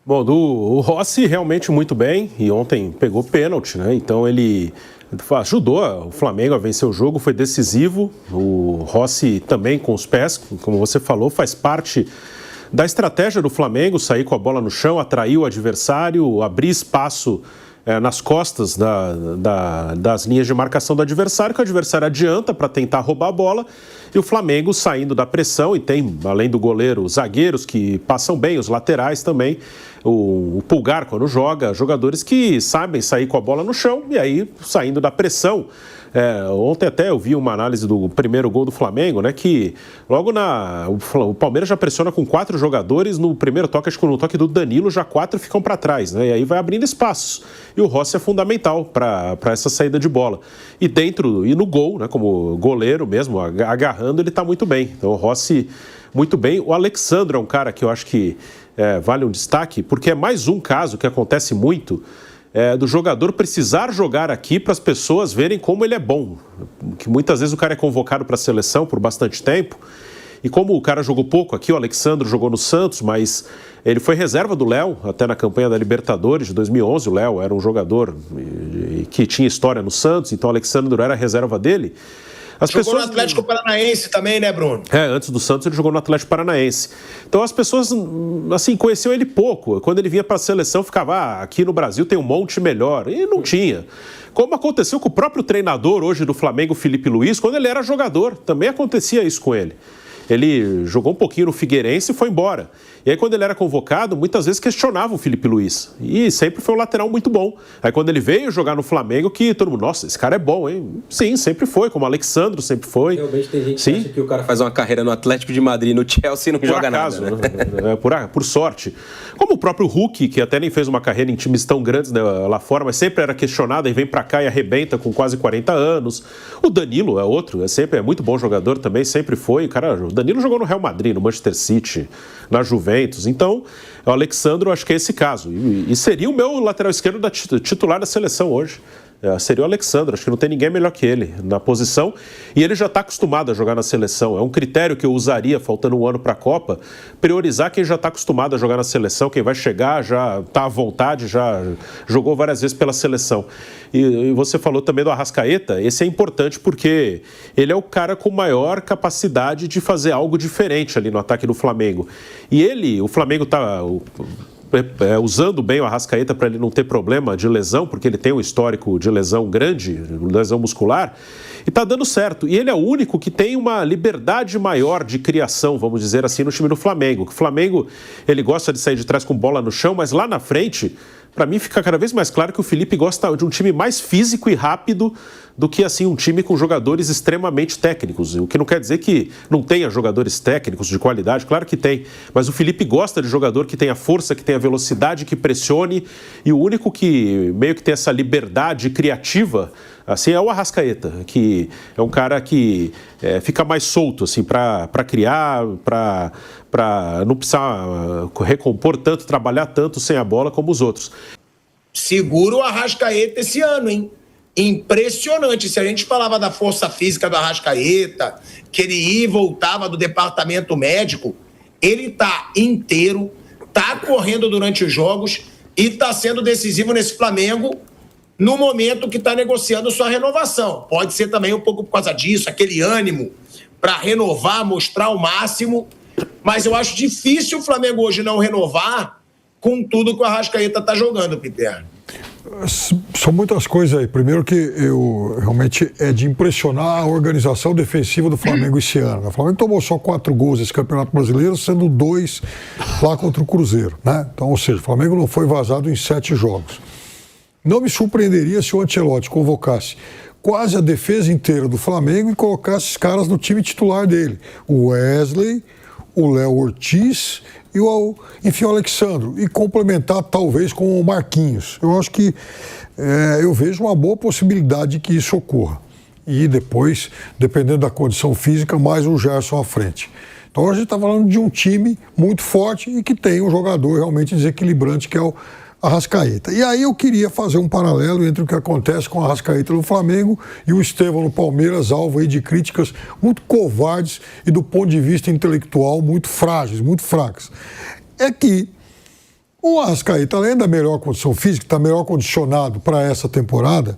Bom, o Rossi realmente muito bem e ontem pegou pênalti, né? Então ele ajudou o Flamengo a vencer o jogo, foi decisivo. O Rossi também com os pés, como você falou, faz parte da estratégia do Flamengo, sair com a bola no chão, atrair o adversário, abrir espaço nas costas das linhas de marcação do adversário, que o adversário adianta para tentar roubar a bola, e o Flamengo saindo da pressão, e tem, além do goleiro, os zagueiros que passam bem, os laterais também, o Pulgar quando joga, jogadores que sabem sair com a bola no chão, e aí saindo da pressão. Ontem até eu vi uma análise do primeiro gol do Flamengo, né, que logo o Palmeiras já pressiona com 4 jogadores, no primeiro toque, acho que no toque do Danilo já 4 ficam para trás, né, e aí vai abrindo espaços. E o Rossi é fundamental para essa saída de bola. E no gol, né, como goleiro mesmo, agarrando, ele está muito bem. Então o Rossi muito bem. O Alexandre é um cara que eu acho que vale um destaque, porque é mais um caso que acontece muito, do jogador precisar jogar aqui para as pessoas verem como ele é bom. Que muitas vezes o cara é convocado para a seleção por bastante tempo, e como o cara jogou pouco aqui, o Alexandre jogou no Santos, mas ele foi reserva do Léo, até na campanha da Libertadores de 2011, o Léo era um jogador que tinha história no Santos, então o Alexandre era a reserva dele. Jogou no Atlético Paranaense também, né, Bruno? Antes do Santos ele jogou no Atlético Paranaense. Então as pessoas, assim, conheciam ele pouco. Quando ele vinha para a seleção, ficava, aqui no Brasil tem um monte melhor. E não tinha. Como aconteceu com o próprio treinador hoje do Flamengo, Felipe Luiz, quando ele era jogador. Também acontecia isso com ele. Ele jogou um pouquinho no Figueirense e foi embora. E aí, quando ele era convocado, muitas vezes questionava o Felipe Luiz. E sempre foi um lateral muito bom. Aí, quando ele veio jogar no Flamengo, que todo mundo, nossa, esse cara é bom, hein? Sim, sempre foi, como o Alexandre sempre foi. Realmente tem gente que acha que o cara faz uma carreira no Atlético de Madrid, no Chelsea e não joga nada. Né? Por sorte. Como o próprio Hulk, que até nem fez uma carreira em times tão grandes, né, lá fora, mas sempre era questionado e vem pra cá e arrebenta com quase 40 anos. O Danilo é outro, é muito bom jogador também, sempre foi. O Danilo jogou no Real Madrid, no Manchester City, na Juventus. Então, o Alexandre, eu acho que é esse caso. E seria o meu lateral esquerdo titular da seleção hoje. Seria o Alexandre, acho que não tem ninguém melhor que ele na posição, e ele já está acostumado a jogar na seleção. É um critério que eu usaria, faltando um ano para a Copa, priorizar quem já está acostumado a jogar na seleção, quem vai chegar, já está à vontade, já jogou várias vezes pela seleção. E você falou também do Arrascaeta, esse é importante porque ele é o cara com maior capacidade de fazer algo diferente ali no ataque do Flamengo. E o Flamengo está usando bem o Arrascaeta para ele não ter problema de lesão, porque ele tem um histórico de lesão grande, lesão muscular, e está dando certo. E ele é o único que tem uma liberdade maior de criação, vamos dizer assim, no time do Flamengo. O Flamengo, ele gosta de sair de trás com bola no chão, mas lá na frente, para mim fica cada vez mais claro que o Felipe gosta de um time mais físico e rápido do que assim um time com jogadores extremamente técnicos. O que não quer dizer que não tenha jogadores técnicos de qualidade, claro que tem. Mas o Felipe gosta de jogador que tenha força, que tenha velocidade, que pressione. E o único que meio que tem essa liberdade criativa assim, é o Arrascaeta, que é um cara que fica mais solto assim, para criar, para não precisar recompor tanto, trabalhar tanto sem a bola como os outros. Segura o Arrascaeta esse ano, hein? Impressionante. Se a gente falava da força física do Arrascaeta, que ele ia e voltava do departamento médico, ele tá inteiro, tá correndo durante os jogos e tá sendo decisivo nesse Flamengo no momento que está negociando sua renovação. Pode ser também um pouco por causa disso, aquele ânimo para renovar, mostrar o máximo, mas eu acho difícil o Flamengo hoje não renovar com tudo que o Arrascaeta está jogando, Peter. São muitas coisas aí. Primeiro que realmente é de impressionar a organização defensiva do Flamengo esse ano. O Flamengo tomou só 4 gols nesse Campeonato Brasileiro, sendo 2 lá contra o Cruzeiro, né? Então, ou seja, o Flamengo não foi vazado em 7 jogos. Não me surpreenderia se o Ancelotti convocasse quase a defesa inteira do Flamengo e colocasse os caras no time titular dele. O Wesley, o Léo Ortiz e o Alexandre. E complementar talvez com o Marquinhos. Eu acho que eu vejo uma boa possibilidade de que isso ocorra. E depois, dependendo da condição física, mais o Gerson à frente. Então a gente está falando de um time muito forte e que tem um jogador realmente desequilibrante, que é o Arrascaeta. E aí eu queria fazer um paralelo entre o que acontece com o Arrascaeta no Flamengo e o Estevão no Palmeiras, alvo aí de críticas muito covardes e do ponto de vista intelectual muito frágeis, muito fracas. É que O Arrascaeta, além da melhor condição física, está melhor condicionado para essa temporada,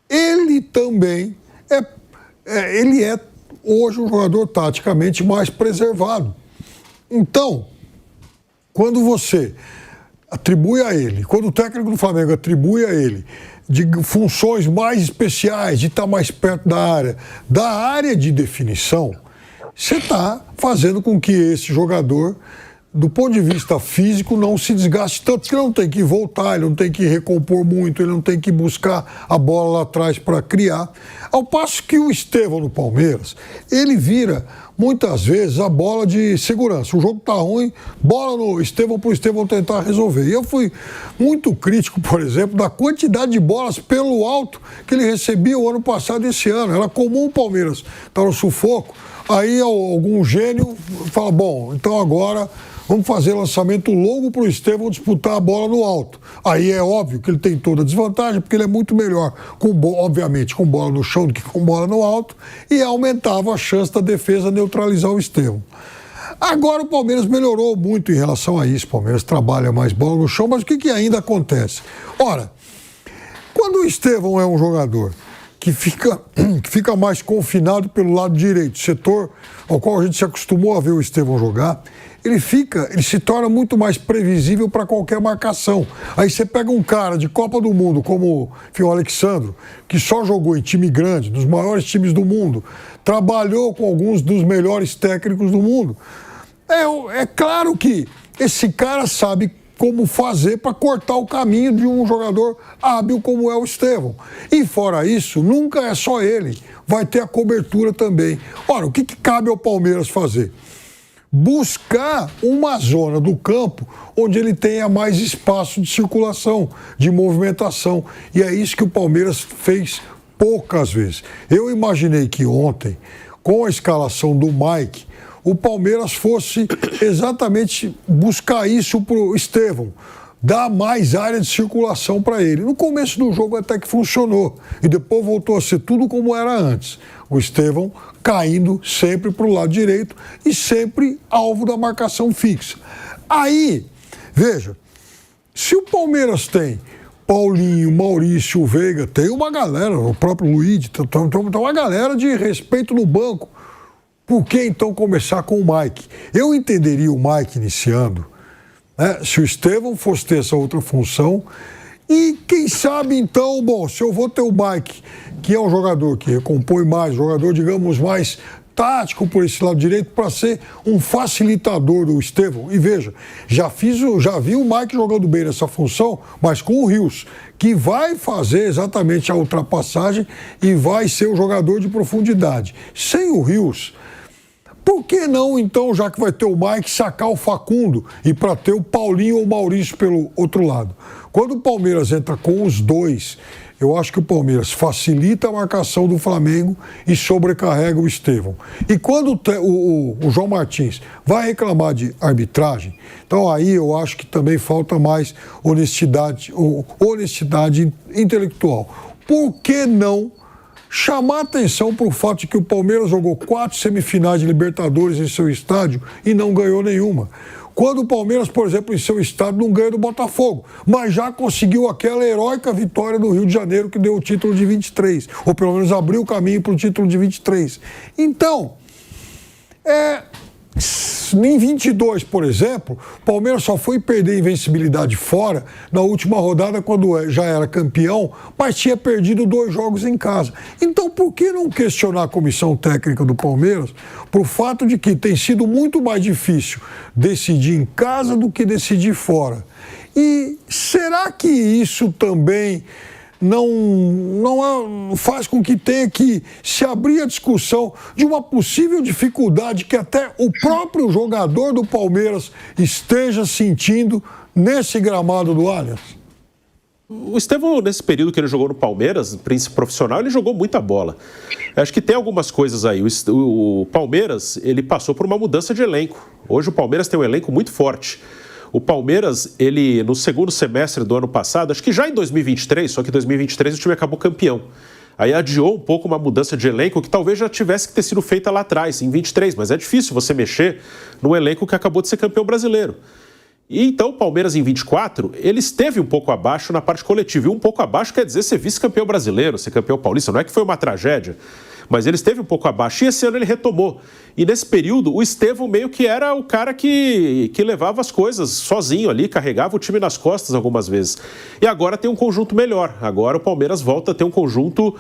ele também ele é hoje um jogador taticamente mais preservado. Então, quando você atribui a ele, quando o técnico do Flamengo atribui a ele de funções mais especiais, de estar mais perto da área de definição, você está fazendo com que esse jogador, do ponto de vista físico, não se desgaste tanto, porque ele não tem que voltar, ele não tem que recompor muito, ele não tem que buscar a bola lá atrás para criar. Ao passo que o Estevão no Palmeiras, ele vira muitas vezes a bola de segurança. O jogo tá ruim, bola no Estevão para o Estevão tentar resolver. E eu fui muito crítico, por exemplo, da quantidade de bolas pelo alto que ele recebia o ano passado e esse ano. Era comum o Palmeiras estar no sufoco, aí algum gênio fala, bom, então agora vamos fazer lançamento longo para o Estevão disputar a bola no alto. Aí é óbvio que ele tem toda a desvantagem, porque ele é muito melhor, obviamente, com bola no chão do que com bola no alto, e aumentava a chance da defesa neutralizar o Estevão. Agora o Palmeiras melhorou muito em relação a isso. O Palmeiras trabalha mais bola no chão, mas o que ainda acontece? Ora, quando o Estevão é um jogador que fica mais confinado pelo lado direito, setor ao qual a gente se acostumou a ver o Estevão jogar, ele se torna muito mais previsível para qualquer marcação. Aí você pega um cara de Copa do Mundo, como o Alexandro, que só jogou em time grande, dos maiores times do mundo, trabalhou com alguns dos melhores técnicos do mundo. É claro que esse cara sabe como fazer para cortar o caminho de um jogador hábil como é o Estevão. E fora isso, nunca é só ele, vai ter a cobertura também. Ora, o que cabe ao Palmeiras fazer? Buscar uma zona do campo onde ele tenha mais espaço de circulação, de movimentação. E é isso que o Palmeiras fez poucas vezes. Eu imaginei que ontem, com a escalação do Mike, o Palmeiras fosse exatamente buscar isso para o Estevão, dar mais área de circulação para ele. No começo do jogo até que funcionou, e depois voltou a ser tudo como era antes. O Estevão caindo sempre para o lado direito e sempre alvo da marcação fixa. Aí, veja, se o Palmeiras tem Paulinho, Maurício, Veiga, tem uma galera, o próprio Luiz, tem uma galera de respeito no banco. Por que então começar com o Mike? Eu entenderia o Mike iniciando, né, se o Estevão fosse ter essa outra função. E quem sabe então, bom, se eu vou ter o Mike, que é um jogador que recompõe mais, um jogador, digamos, mais tático por esse lado direito, para ser um facilitador do Estevão. E veja, já vi o Mike jogando bem nessa função, mas com o Rios, que vai fazer exatamente a ultrapassagem e vai ser um jogador de profundidade. Sem o Rios, por que não, então, já que vai ter o Mike, sacar o Facundo e para ter o Paulinho ou o Maurício pelo outro lado? Quando o Palmeiras entra com os dois, eu acho que o Palmeiras facilita a marcação do Flamengo e sobrecarrega o Estevão. E quando o João Martins vai reclamar de arbitragem, então aí eu acho que também falta mais honestidade intelectual. Por que não chamar atenção para o fato de que o Palmeiras jogou 4 semifinais de Libertadores em seu estádio e não ganhou nenhuma? Quando o Palmeiras, por exemplo, em seu estádio não ganha do Botafogo, mas já conseguiu aquela heróica vitória do Rio de Janeiro que deu o título de 23, ou pelo menos abriu o caminho para o título de 23. Então, em 22, por exemplo, o Palmeiras só foi perder a invencibilidade fora na última rodada, quando já era campeão, mas tinha perdido 2 jogos em casa. Então, por que não questionar a comissão técnica do Palmeiras por fato de que tem sido muito mais difícil decidir em casa do que decidir fora? E será que isso também não faz com que tenha que se abrir a discussão de uma possível dificuldade que até o próprio jogador do Palmeiras esteja sentindo nesse gramado do Allianz? O Estevão, nesse período que ele jogou no Palmeiras, príncipe profissional, ele jogou muita bola. Eu acho que tem algumas coisas aí. O Palmeiras, ele passou por uma mudança de elenco. Hoje o Palmeiras tem um elenco muito forte. O Palmeiras, ele, no segundo semestre do ano passado, acho que já em 2023, só que em 2023 o time acabou campeão. Aí adiou um pouco uma mudança de elenco que talvez já tivesse que ter sido feita lá atrás, em 23, mas é difícil você mexer num elenco que acabou de ser campeão brasileiro. E então o Palmeiras em 24, ele esteve um pouco abaixo na parte coletiva. E um pouco abaixo quer dizer ser vice-campeão brasileiro, ser campeão paulista. Não é que foi uma tragédia, mas ele esteve um pouco abaixo. E esse ano ele retomou. E nesse período, o Estevão meio que era o cara que levava as coisas sozinho ali, carregava o time nas costas algumas vezes. E agora tem um conjunto melhor. Agora o Palmeiras volta a ter um conjunto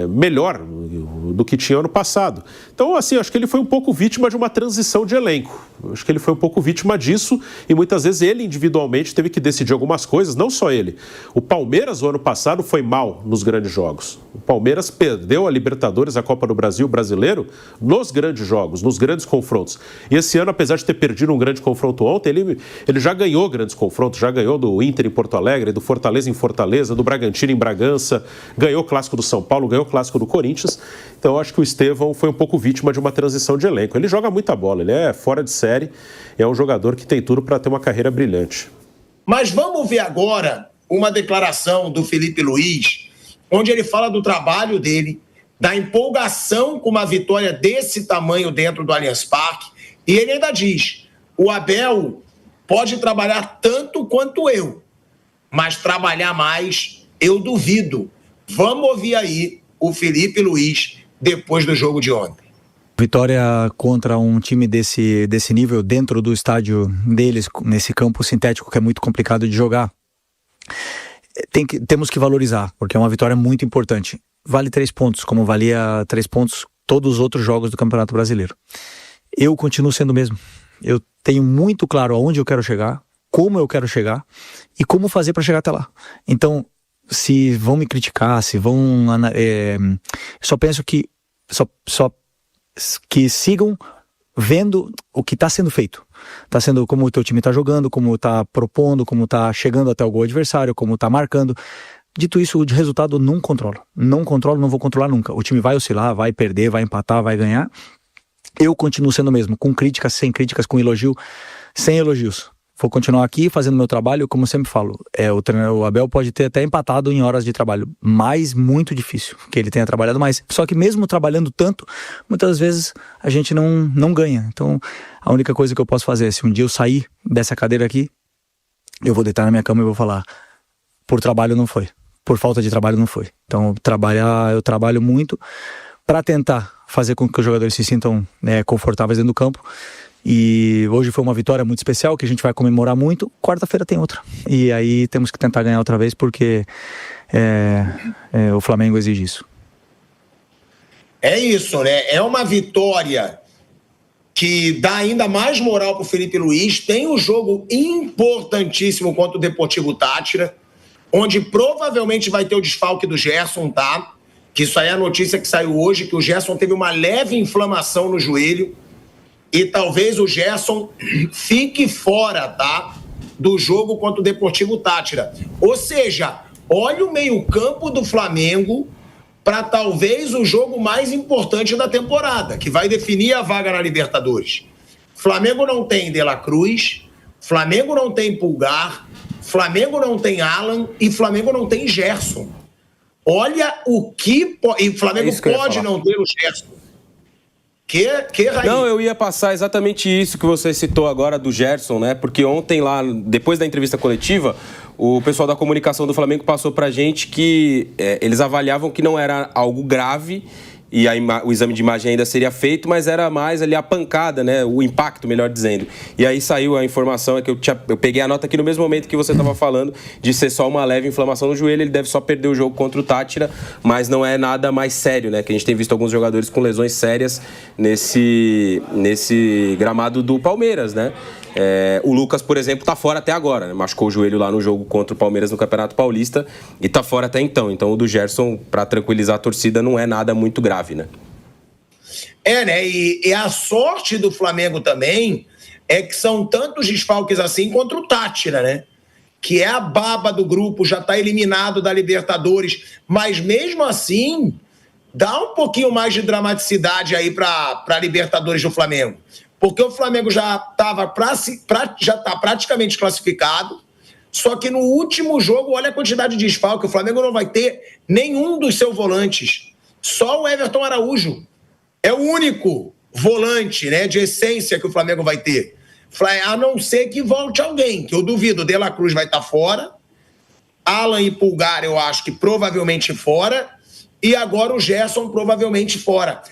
melhor do que tinha ano passado. Então, assim, acho que ele foi um pouco vítima de uma transição de elenco. Acho que ele foi um pouco vítima disso e muitas vezes ele individualmente teve que decidir algumas coisas, não só ele. O Palmeiras, o ano passado, foi mal nos grandes jogos. O Palmeiras perdeu a Libertadores, a Copa do Brasil, o Brasileiro, nos grandes jogos, nos grandes confrontos. E esse ano, apesar de ter perdido um grande confronto ontem, ele já ganhou grandes confrontos, já ganhou do Inter em Porto Alegre, do Fortaleza em Fortaleza, do Bragantino em Bragança, ganhou o Clássico do São Paulo, ganhou o Clássico do Corinthians. Então, eu acho que o Estevão foi um pouco vítima de uma transição de elenco. Ele joga muita bola, ele é fora de série, é um jogador que tem tudo para ter uma carreira brilhante. Mas vamos ver agora uma declaração do Felipe Luiz, onde ele fala do trabalho dele, da empolgação com uma vitória desse tamanho dentro do Allianz Parque, e ele ainda diz, o Abel pode trabalhar tanto quanto eu, mas trabalhar mais eu duvido. Vamos ouvir aí o Felipe Luiz depois do jogo de ontem. Vitória contra um time desse nível dentro do estádio deles, nesse campo sintético que é muito complicado de jogar. Temos que valorizar, porque é uma vitória muito importante. Vale 3 pontos, como valia 3 pontos todos os outros jogos do Campeonato Brasileiro. Eu continuo sendo o mesmo. Eu tenho muito claro aonde eu quero chegar, como eu quero chegar e como fazer para chegar até lá. Então, se vão me criticar, se vão... só penso que que sigam vendo o que está sendo feito. Está sendo como o teu time está jogando, como está propondo, como está chegando até o gol adversário, como está marcando. Dito isso, o resultado não controlo. Não controlo, não vou controlar nunca. O time vai oscilar, vai perder, vai empatar, vai ganhar. Eu continuo sendo o mesmo, com críticas, sem críticas, com elogio, sem elogios. Vou continuar aqui fazendo meu trabalho, como sempre falo. O Abel pode ter até empatado em horas de trabalho, mas muito difícil que ele tenha trabalhado mais. Só que mesmo trabalhando tanto, muitas vezes a gente não ganha. Então, a única coisa que eu posso fazer é, se um dia eu sair dessa cadeira aqui, eu vou deitar na minha cama e vou falar, por trabalho não foi, por falta de trabalho não foi. Então, eu trabalho muito para tentar fazer com que os jogadores se sintam confortáveis dentro do campo. E hoje foi uma vitória muito especial que a gente vai comemorar muito. Quarta-feira tem outra. E aí temos que tentar ganhar outra vez porque o Flamengo exige isso. É isso, né? É uma vitória que dá ainda mais moral para o Felipe Luiz. Tem um jogo importantíssimo contra o Deportivo Táchira, onde provavelmente vai ter o desfalque do Gerson, tá? Que isso aí é a notícia que saiu hoje, que o Gerson teve uma leve inflamação no joelho. E talvez o Gerson fique fora, tá? Do jogo contra o Deportivo Táchira. Ou seja, olha o meio-campo do Flamengo para talvez o jogo mais importante da temporada, que vai definir a vaga na Libertadores. Flamengo não tem De La Cruz, Flamengo não tem Pulgar, Flamengo não tem Alan e Flamengo não tem Gerson. Olha o que... E o Flamengo pode não ter o Gerson. Não, eu ia passar exatamente isso que você citou agora do Gerson, né? Porque ontem lá, depois da entrevista coletiva, o pessoal da comunicação do Flamengo passou pra gente que eles avaliavam que não era algo grave e o exame de imagem ainda seria feito, mas era mais ali a pancada, né? O impacto, melhor dizendo. E aí saiu a informação, que eu peguei a nota aqui no mesmo momento que você estava falando, de ser só uma leve inflamação no joelho, ele deve só perder o jogo contra o Táchira, mas não é nada mais sério, né? Que a gente tem visto alguns jogadores com lesões sérias nesse gramado do Palmeiras, né? O Lucas, por exemplo, tá fora até agora, né? Machucou o joelho lá no jogo contra o Palmeiras no Campeonato Paulista e tá fora até então. Então o do Gerson, para tranquilizar a torcida, não é nada muito grave, né? Né? E a sorte do Flamengo também é que são tantos desfalques assim contra o Táchira, né? Que é a baba do grupo, já tá eliminado da Libertadores, mas mesmo assim dá um pouquinho mais de dramaticidade aí para Libertadores do Flamengo. Porque o Flamengo já está praticamente classificado, só que no último jogo, olha a quantidade de desfalque, o Flamengo não vai ter nenhum dos seus volantes. Só o Everton Araújo é o único volante, né, de essência que o Flamengo vai ter. A não ser que volte alguém, que eu duvido. De La Cruz vai estar fora. Alan e Pulgar, eu acho que provavelmente fora. E agora o Gerson provavelmente fora.